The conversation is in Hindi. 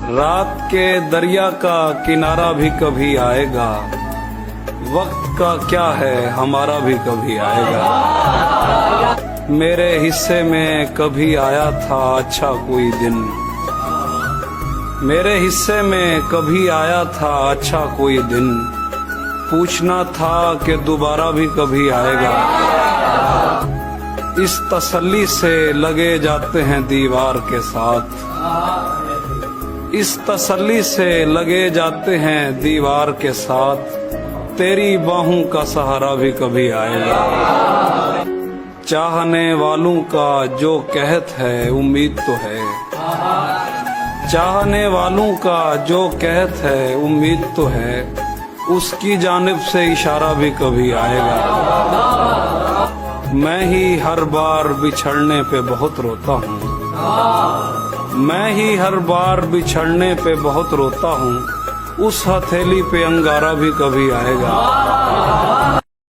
रात के दरिया का किनारा भी कभी आएगा, वक्त का क्या है हमारा भी कभी आएगा। मेरे हिस्से में कभी आया था अच्छा कोई दिन, मेरे हिस्से में कभी आया था अच्छा कोई दिन, पूछना था कि दोबारा भी कभी आएगा। इस तसल्ली से लगे जाते हैं दीवार के साथ, इस तसल्ली से लगे जाते हैं दीवार के साथ, तेरी बाहों का सहारा भी कभी आएगा। चाहने वालों का जो कहत है उम्मीद तो है, चाहने वालों का जो कहत है उम्मीद तो है, उसकी जानिब से इशारा भी कभी आएगा। मैं ही हर बार बिछड़ने पे बहुत रोता हूँ, मैं ही हर बार बिछड़ने पे बहुत रोता हूँ, उस हथेली पे अंगारा भी कभी आएगा।